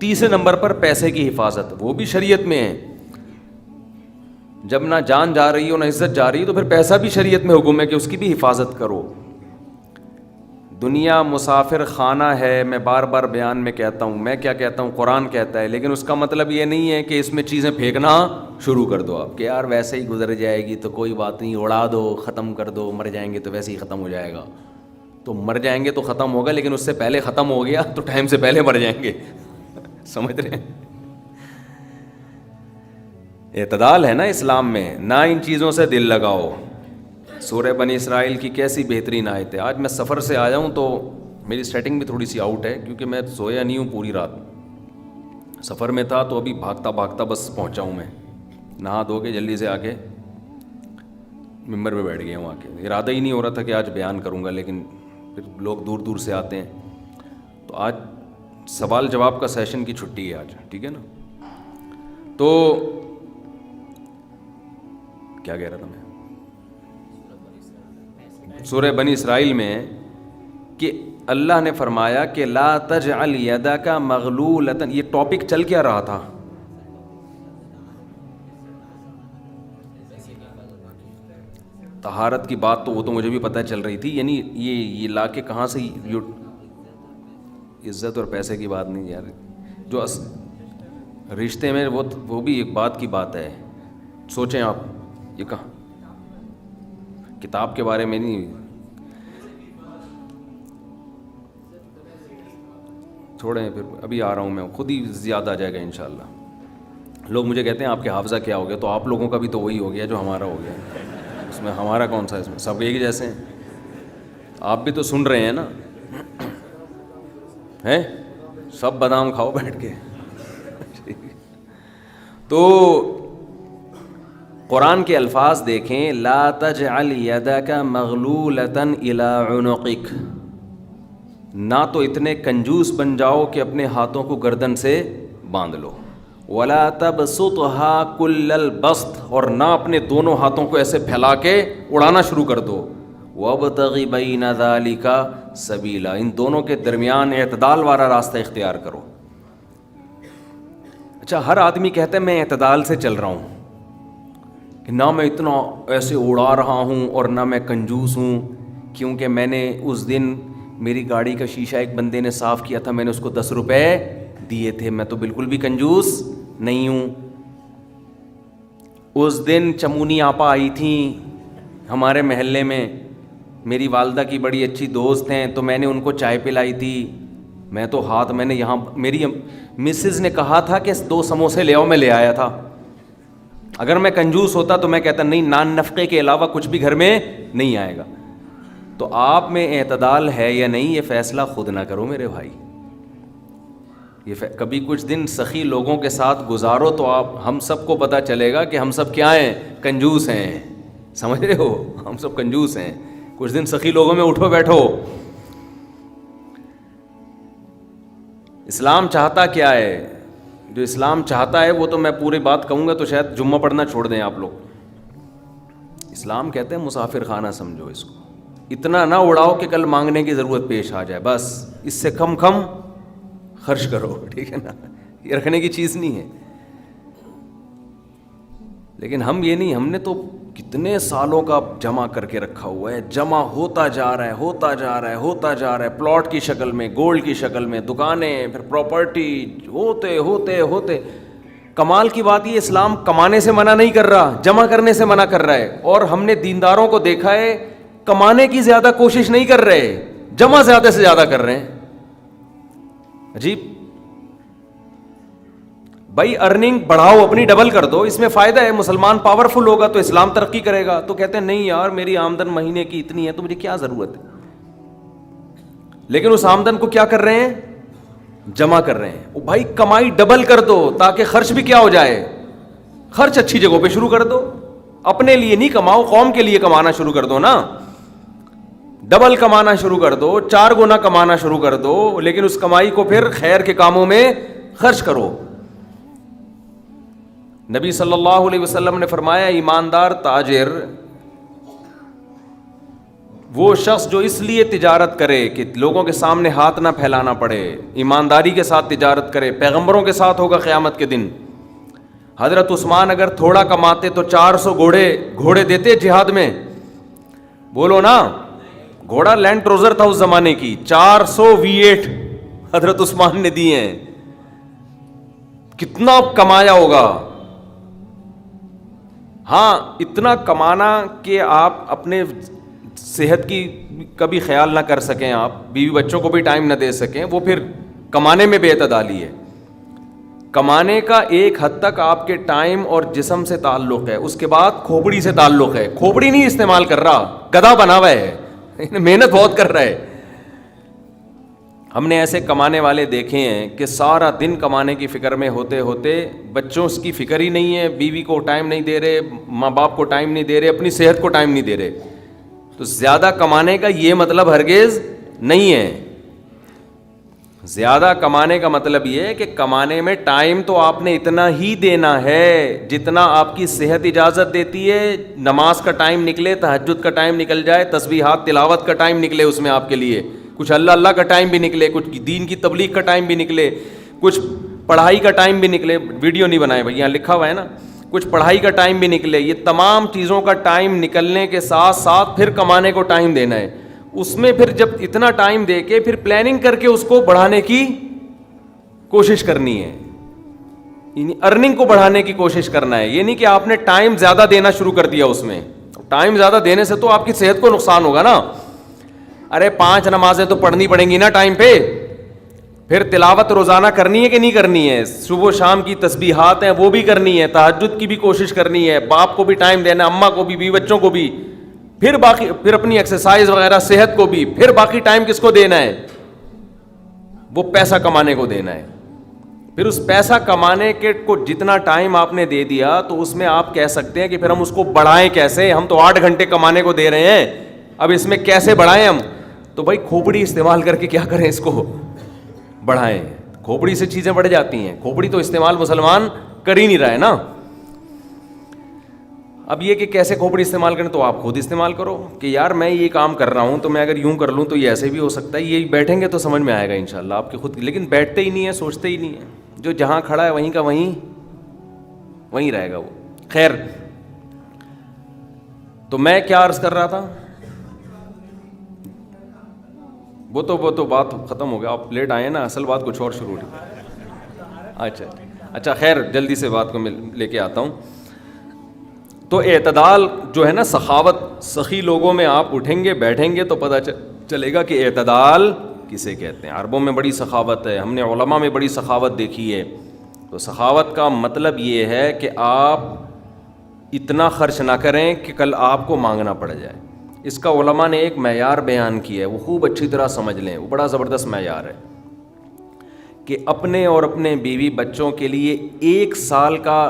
تیسرے نمبر پر پیسے کی حفاظت، وہ بھی شریعت میں ہے. جب نہ جان جا رہی ہو نہ عزت جا رہی ہے تو پھر پیسہ بھی شریعت میں حکم ہے کہ اس کی بھی حفاظت کرو. دنیا مسافر خانہ ہے، میں بار بار بیان میں کہتا ہوں، میں کیا کہتا ہوں، قرآن کہتا ہے، لیکن اس کا مطلب یہ نہیں ہے کہ اس میں چیزیں پھینکنا شروع کر دو آپ کہ یار ویسے ہی گزر جائے گی تو کوئی بات نہیں، اڑا دو، ختم کر دو، مر جائیں گے تو ویسے ہی ختم ہو جائے گا. تو مر جائیں گے تو ختم ہوگا، لیکن اس سے پہلے ختم ہو گیا تو ٹائم سے پہلے مر جائیں گے. سمجھ رہے ہیں؟ اعتدال ہے نا اسلام میں، نہ ان چیزوں سے دل لگاؤ. سورہ بنی اسرائیل کی کیسی بہترین آیت ہے. آج میں سفر سے آیا ہوں تو میری سیٹنگ بھی تھوڑی سی آؤٹ ہے کیونکہ میں سویا نہیں ہوں پوری رات. سفر میں تھا تو ابھی بھاگتا بھاگتا بس پہنچا ہوں. میں نہا دھو کے جلدی سے آ کے ممبر پہ بیٹھ گیا ہوں. آ کے ارادہ ہی نہیں ہو رہا تھا کہ آج بیان کروں گا، لیکن پھر لوگ دور دور سے آتے ہیں تو آج سوال جواب کا سیشن کی چھٹی ہے آج، ٹھیک ہے نا. تو کیا کہہ رہا تھا میں؟ سورہ بنی اسرائیل میں کہ اللہ نے فرمایا کہ لا تجعل یدک مغلولۃ. یہ ٹاپک چل کیا رہا تھا؟ طہارت کی بات. تو وہ تو مجھے بھی پتہ چل رہی تھی، یعنی یہ لا کے کہاں سے عزت اور پیسے کی بات نہیں یار. جو رشتے میں وہ بھی ایک بات کی بات ہے. سوچیں آپ، یہ کہاں کتاب کے بارے میں نہیں، چھوڑیں پھر ابھی آ رہا ہوں میں، خود ہی یاد آ جائے گا انشاءاللہ. لوگ مجھے کہتے ہیں آپ کے حافظہ کیا ہو گیا، تو آپ لوگوں کا بھی تو وہی ہو گیا جو ہمارا ہو گیا. اس میں ہمارا کون سا، اس میں سب ایک جیسے ہیں. آپ بھی تو سن رہے ہیں نا، ہیں سب بادام کھاؤ بیٹھ کے. تو قرآن کے الفاظ دیکھیں، لا تجعل یدک مغلولۃ الی عنقک. نہ تو اتنے کنجوس بن جاؤ کہ اپنے ہاتھوں کو گردن سے باندھ لو، ولا تبسطها کل البسط. اور نہ اپنے دونوں ہاتھوں کو ایسے پھیلا کے اڑانا شروع کر دو. وابتغ بین ذلک سبیلا. ان دونوں کے درمیان اعتدال والا راستہ اختیار کرو. اچھا، ہر آدمی کہتا ہے میں اعتدال سے چل رہا ہوں، کہ نہ میں اتنا ایسے اڑا رہا ہوں اور نہ میں کنجوس ہوں، کیونکہ میں نے اس دن میری گاڑی کا شیشہ ایک بندے نے صاف کیا تھا، میں نے اس کو 10 روپے دیے تھے، میں تو بالکل بھی کنجوس نہیں ہوں. اس دن چمونی آپا آئی تھیں ہمارے محلے میں، میری والدہ کی بڑی اچھی دوست ہیں، تو میں نے ان کو چائے پلائی تھی. میں تو میں نے یہاں میری مسز نے کہا تھا کہ 2 سموسے لے آؤ، میں لے آیا تھا. اگر میں کنجوس ہوتا تو میں کہتا نہیں، نان نفقے کے علاوہ کچھ بھی گھر میں نہیں آئے گا. تو آپ میں اعتدال ہے یا نہیں، یہ فیصلہ خود نہ کرو میرے بھائی. کبھی کچھ دن سخی لوگوں کے ساتھ گزارو تو ہم سب کو پتہ چلے گا کہ ہم سب کیا ہیں، کنجوس ہیں. سمجھ رہے ہو، ہم سب کنجوس ہیں. کچھ دن سخی لوگوں میں اٹھو بیٹھو. اسلام چاہتا کیا ہے؟ جو اسلام چاہتا ہے وہ تو میں پوری بات کہوں گا تو شاید جمعہ پڑھنا چھوڑ دیں آپ لوگ. اسلام کہتے ہیں مسافر خانہ سمجھو اس کو. اتنا نہ اڑاؤ کہ کل مانگنے کی ضرورت پیش آ جائے، بس اس سے کم خرچ کرو، ٹھیک ہے نا. یہ رکھنے کی چیز نہیں ہے. لیکن ہم یہ نہیں، ہم نے تو کتنے سالوں کا جمع کر کے رکھا ہوا ہے، جمع ہوتا جا رہا ہے، ہوتا جا رہا ہے، ہوتا جا رہا ہے. پلاٹ کی شکل میں، گولڈ کی شکل میں، دکانیں، پھر پراپرٹی، ہوتے ہوتے ہوتے. کمال کی بات یہ، اسلام کمانے سے منع نہیں کر رہا، جمع کرنے سے منع کر رہا ہے. اور ہم نے دینداروں کو دیکھا ہے کمانے کی زیادہ کوشش نہیں کر رہے، جمع زیادہ سے زیادہ کر رہے ہیں. عجیب. بھائی ارننگ بڑھاؤ، اپنی ڈبل کر دو، اس میں فائدہ ہے. مسلمان پاورفل ہوگا تو اسلام ترقی کرے گا. تو کہتے ہیں نہیں یار میری آمدن مہینے کی اتنی ہے تو مجھے کیا ضرورت ہے. لیکن اس آمدن کو کیا کر رہے ہیں؟ جمع کر رہے ہیں. بھائی کمائی ڈبل کر دو تاکہ خرچ بھی کیا ہو جائے، خرچ اچھی جگہوں پہ شروع کر دو. اپنے لیے نہیں کماؤ، قوم کے لیے کمانا شروع کر دو نا. ڈبل کمانا شروع کر دو، 4 گنا کمانا شروع کر دو، لیکن اس کمائی کو پھر خیر کے کاموں میں خرچ کرو. نبی صلی اللہ علیہ وسلم نے فرمایا ایماندار تاجر وہ شخص جو اس لیے تجارت کرے کہ لوگوں کے سامنے ہاتھ نہ پھیلانا پڑے، ایمانداری کے ساتھ تجارت کرے، پیغمبروں کے ساتھ ہوگا قیامت کے دن۔ حضرت عثمان اگر تھوڑا کماتے تو 400 گھوڑے دیتے جہاد میں، بولو نا، گھوڑا لینڈ کروزر تھا اس زمانے کی، 400 V8 حضرت عثمان نے دیے ہیں، کتنا کمایا ہوگا۔ ہاں اتنا کمانا کہ آپ اپنے صحت کی کبھی خیال نہ کر سکیں، آپ بیوی بچوں کو بھی ٹائم نہ دے سکیں، وہ پھر کمانے میں بے اعتدالی ہے۔ کمانے کا ایک حد تک آپ کے ٹائم اور جسم سے تعلق ہے، اس کے بعد کھوپڑی سے تعلق ہے۔ کھوپڑی نہیں استعمال کر رہا، گدھا بنا ہوا ہے، محنت بہت کر رہا ہے۔ ہم نے ایسے کمانے والے دیکھے ہیں کہ سارا دن کمانے کی فکر میں ہوتے ہوتے بچوں کی فکر ہی نہیں ہے، بیوی کو ٹائم نہیں دے رہے، ماں باپ کو ٹائم نہیں دے رہے، اپنی صحت کو ٹائم نہیں دے رہے۔ تو زیادہ کمانے کا یہ مطلب ہرگز نہیں ہے۔ زیادہ کمانے کا مطلب یہ ہے کہ کمانے میں ٹائم تو آپ نے اتنا ہی دینا ہے جتنا آپ کی صحت اجازت دیتی ہے۔ نماز کا ٹائم نکلے، تہجد کا ٹائم نکل جائے، تسبیحات تلاوت کا ٹائم نکلے اس میں آپ کے لیے، کچھ اللہ کا ٹائم بھی نکلے، کچھ دین کی تبلیغ کا ٹائم بھی نکلے، کچھ پڑھائی کا ٹائم بھی نکلے۔ ویڈیو نہیں بنائے بھائی، یہاں لکھا ہوا ہے نا، کچھ پڑھائی کا ٹائم بھی نکلے۔ یہ تمام چیزوں کا ٹائم نکلنے کے ساتھ ساتھ پھر کمانے کو ٹائم دینا ہے۔ اس میں پھر جب اتنا ٹائم دے کے پھر پلاننگ کر کے اس کو بڑھانے کی کوشش کرنی ہے، یعنی ارننگ کو بڑھانے کی کوشش کرنا ہے۔ یہ نہیں کہ آپ نے ٹائم زیادہ دینا شروع کر دیا، اس میں ٹائم زیادہ دینے سے تو آپ کی صحت کو نقصان ہوگا نا۔ ارے 5 نمازیں تو پڑھنی پڑیں گی نا ٹائم پہ، پھر تلاوت روزانہ کرنی ہے کہ نہیں کرنی ہے، صبح و شام کی تسبیحات ہیں وہ بھی کرنی ہے، تہجد کی بھی کوشش کرنی ہے، باپ کو بھی ٹائم دینا ہے، اماں کو بھی، بیوی بچوں کو بھی، پھر باقی پھر اپنی ایکسرسائز وغیرہ صحت کو بھی، پھر باقی ٹائم کس کو دینا ہے؟ وہ پیسہ کمانے کو دینا ہے۔ پھر اس پیسہ کمانے کے کو جتنا ٹائم آپ نے دے دیا تو اس میں آپ کہہ سکتے ہیں کہ پھر ہم اس کو بڑھائیں کیسے؟ ہم تو 8 گھنٹے کمانے کو دے رہے ہیں، اب اس میں کیسے بڑھائیں ہم؟ تو بھائی کھوپڑی استعمال کر کے کیا کریں، اس کو بڑھائیں۔ کھوپڑی سے چیزیں بڑھ جاتی ہیں، کھوپڑی تو استعمال مسلمان کر ہی نہیں رہا ہے نا۔ اب یہ کہ کیسے کھوپڑی استعمال کریں، تو آپ خود استعمال کرو کہ یار میں یہ کام کر رہا ہوں تو میں اگر یوں کر لوں تو یہ ایسے بھی ہو سکتا ہے۔ یہ بیٹھیں گے تو سمجھ میں آئے گا انشاءاللہ آپ کی خود، لیکن بیٹھتے ہی نہیں ہیں، سوچتے ہی نہیں ہیں۔ جو جہاں کھڑا ہے وہیں کا وہیں رہے گا وہ۔ خیر، تو میں کیا عرض کر رہا تھا؟ وہ تو بات ختم ہو گیا، آپ لیٹ آئے نا، اصل بات کچھ اور شروع ہوئی۔ اچھا خیر، جلدی سے بات کو میں لے کے آتا ہوں۔ تو اعتدال جو ہے نا، سخاوت، سخی لوگوں میں آپ اٹھیں گے بیٹھیں گے تو پتہ چلے گا کہ اعتدال کسے کہتے ہیں۔ عربوں میں بڑی سخاوت ہے، ہم نے علماء میں بڑی سخاوت دیکھی ہے۔ تو سخاوت کا مطلب یہ ہے کہ آپ اتنا خرچ نہ کریں کہ کل آپ کو مانگنا پڑ جائے۔ اس کا علماء نے ایک معیار بیان کیا ہے، وہ خوب اچھی طرح سمجھ لیں، وہ بڑا زبردست معیار ہے کہ اپنے اور اپنے بیوی بچوں کے لیے 1 سال کا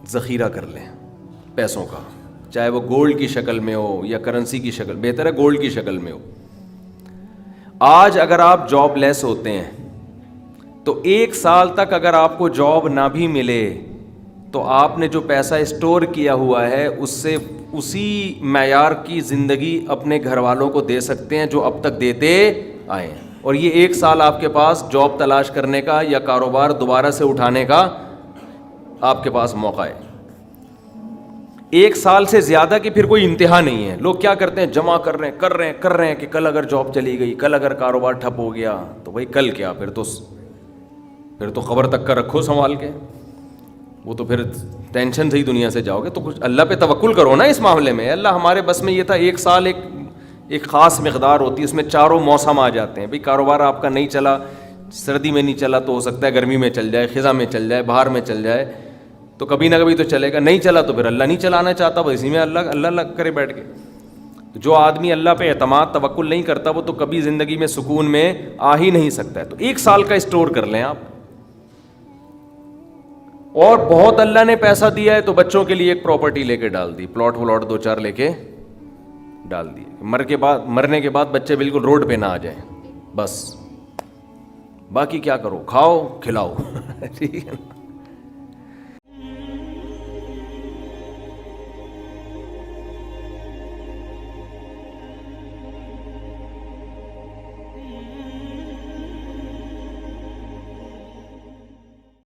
ذخیرہ کر لیں پیسوں کا، چاہے وہ گولڈ کی شکل میں ہو یا کرنسی کی شکل، بہتر ہے گولڈ کی شکل میں ہو۔ آج اگر آپ جاب لیس ہوتے ہیں تو 1 سال تک اگر آپ کو جاب نہ بھی ملے تو آپ نے جو پیسہ اسٹور کیا ہوا ہے اس سے اسی معیار کی زندگی اپنے گھر والوں کو دے سکتے ہیں جو اب تک دیتے آئے ہیں۔ اور یہ 1 سال آپ کے پاس جاب تلاش کرنے کا یا کاروبار دوبارہ سے اٹھانے کا آپ کے پاس موقع ہے۔ 1 سال سے زیادہ کی پھر کوئی انتہا نہیں ہے۔ لوگ کیا کرتے ہیں، جمع کر رہے ہیں کہ کل اگر جاب چلی گئی، کل اگر کاروبار ٹھپ ہو گیا تو بھائی کل کیا، پھر تو خبر تک کا رکھو سنبھال کے، وہ تو پھر ٹینشن سے ہی دنیا سے جاؤ گے۔ تو کچھ اللہ پہ توکل کرو نا اس معاملے میں۔ اللہ ہمارے بس میں یہ تھا، 1 سال ایک خاص مقدار ہوتی ہے، اس میں چاروں موسم آ جاتے ہیں۔ بھئی کاروبار آپ کا نہیں چلا، سردی میں نہیں چلا تو ہو سکتا ہے گرمی میں چل جائے، خزاں میں چل جائے، بہار میں چل جائے، تو کبھی نہ کبھی تو چلے گا۔ نہیں چلا تو پھر اللہ نہیں چلانا چاہتا، بس اسی میں اللہ کرے بیٹھ کے۔ جو آدمی اللہ پہ اعتماد توکل نہیں کرتا وہ تو کبھی زندگی میں سکون میں آ ہی نہیں سکتا ہے۔ تو 1 سال کا اسٹور کر لیں آپ۔ اور بہت اللہ نے پیسہ دیا ہے تو بچوں کے لیے ایک پراپرٹی لے کے ڈال دی، پلاٹ 2-4 لے کے ڈال دی، مرنے کے بعد بچے بالکل روڈ پہ نہ آ جائیں، بس باقی کیا کرو، کھاؤ کھلاؤ ٹھیک ہے نا۔